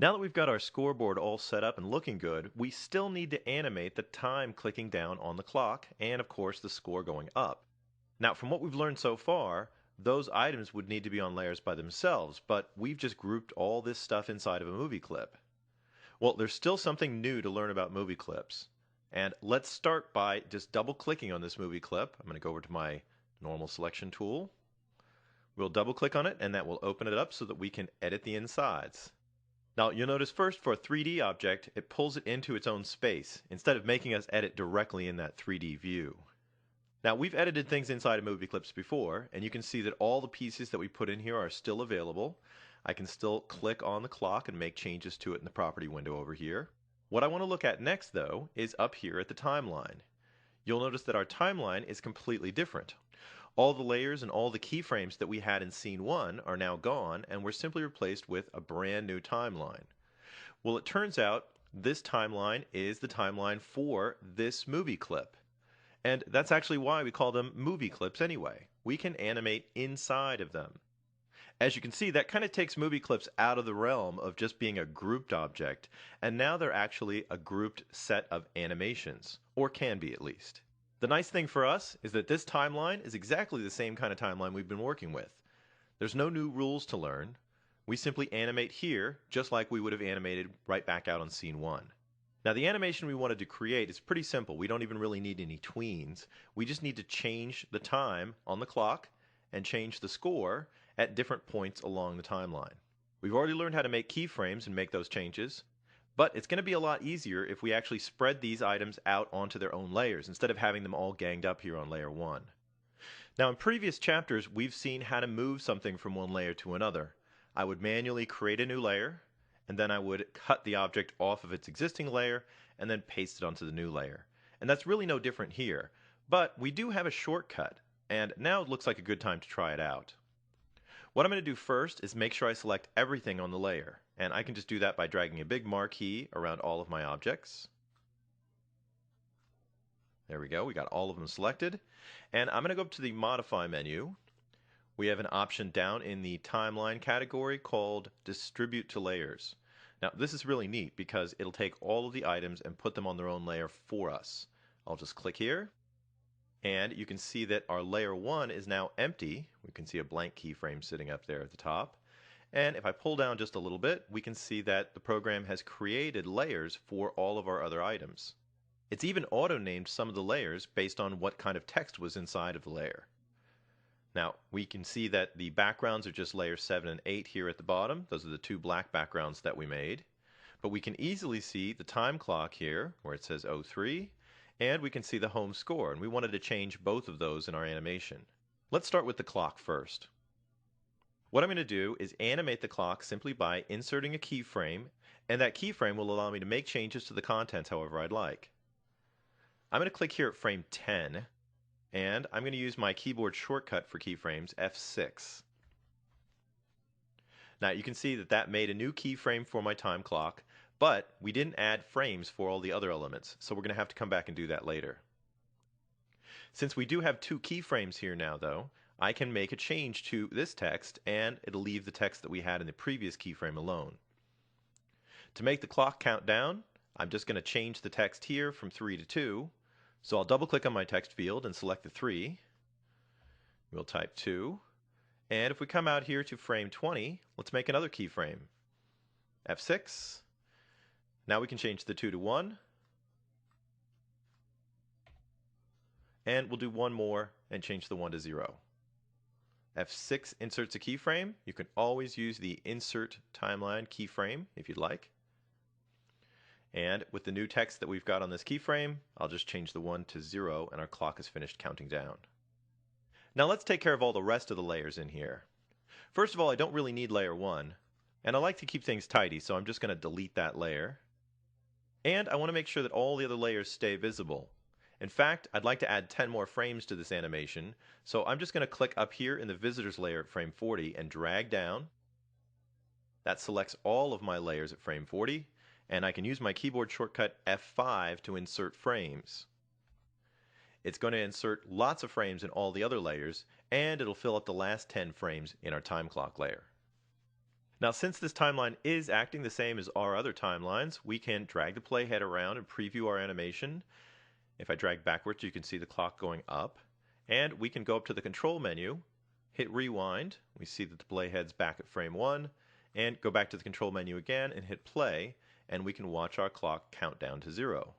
Now that we've got our scoreboard all set up and looking good, we still need to animate the time clicking down on the clock and, of course, the score going up. Now, from what we've learned so far, those items would need to be on layers by themselves, but we've just grouped all this stuff inside of a movie clip. Well, there's still something new to learn about movie clips. And let's start by just double clicking on this movie clip. I'm going to go over to my normal selection tool. We'll double click on it and that will open it up so that we can edit the insides. Now you'll notice first for a 3D object, it pulls it into its own space instead of making us edit directly in that 3D view. Now we've edited things inside of movie clips before, and you can see that all the pieces that we put in here are still available. I can still click on the clock and make changes to it in the property window over here. What I want to look at next though is up here at the timeline. You'll notice that our timeline is completely different. All the layers and all the keyframes that we had in scene 1 are now gone, and we're simply replaced with a brand new timeline. Well, it turns out this timeline is the timeline for this movie clip. And that's actually why we call them movie clips anyway. We can animate inside of them. As you can see, that kind of takes movie clips out of the realm of just being a grouped object, and now they're actually a grouped set of animations, or can be at least. The nice thing for us is that this timeline is exactly the same kind of timeline we've been working with. There's no new rules to learn. We simply animate here just like we would have animated right back out on scene 1. Now the animation we wanted to create is pretty simple. We don't even really need any tweens. We just need to change the time on the clock and change the score at different points along the timeline. We've already learned how to make keyframes and make those changes. But it's going to be a lot easier if we actually spread these items out onto their own layers instead of having them all ganged up here on layer 1. Now in previous chapters we've seen how to move something from one layer to another. I would manually create a new layer, and then I would cut the object off of its existing layer and then paste it onto the new layer. And that's really no different here, but we do have a shortcut, and now it looks like a good time to try it out. What I'm going to do first is make sure I select everything on the layer, and I can just do that by dragging a big marquee around all of my objects. There we go, we got all of them selected. And I'm going to go up to the Modify menu. We have an option down in the Timeline category called Distribute to Layers. Now this is really neat because it'll take all of the items and put them on their own layer for us. I'll just click here, and you can see that our layer 1 is now empty. We can see a blank keyframe sitting up there at the top. And if I pull down just a little bit, we can see that the program has created layers for all of our other items. It's even auto-named some of the layers based on what kind of text was inside of the layer. Now, we can see that the backgrounds are just layers 7 and 8 here at the bottom. Those are the two black backgrounds that we made. But we can easily see the time clock here, where it says 03, and we can see the home score, and we wanted to change both of those in our animation. Let's start with the clock first. What I'm going to do is animate the clock simply by inserting a keyframe, and that keyframe will allow me to make changes to the contents however I'd like. I'm going to click here at frame 10, and I'm going to use my keyboard shortcut for keyframes, F6. Now you can see that that made a new keyframe for my time clock, but we didn't add frames for all the other elements, so we're going to have to come back and do that later. Since we do have two keyframes here now though, I can make a change to this text and it'll leave the text that we had in the previous keyframe alone. To make the clock count down, I'm just going to change the text here from 3 to 2. So I'll double click on my text field and select the 3. We'll type 2. And if we come out here to frame 20, let's make another keyframe. F6. Now we can change the 2 to 1. And we'll do one more and change the 1 to 0. F6 inserts a keyframe. You can always use the Insert Timeline keyframe if you'd like. And with the new text that we've got on this keyframe, I'll just change the 1 to 0 and our clock is finished counting down. Now let's take care of all the rest of the layers in here. First of all, I don't really need layer 1, and I like to keep things tidy, so I'm just going to delete that layer. And I want to make sure that all the other layers stay visible. In fact, I'd like to add 10 more frames to this animation, so I'm just going to click up here in the visitors layer at frame 40 and drag down. That selects all of my layers at frame 40, and I can use my keyboard shortcut F5 to insert frames. It's going to insert lots of frames in all the other layers, and it'll fill up the last 10 frames in our time clock layer. Now, since this timeline is acting the same as our other timelines, we can drag the playhead around and preview our animation. If I drag backwards, you can see the clock going up. And we can go up to the control menu, hit rewind. We see that the playhead's back at frame 1. And go back to the control menu again and hit play. And we can watch our clock count down to 0.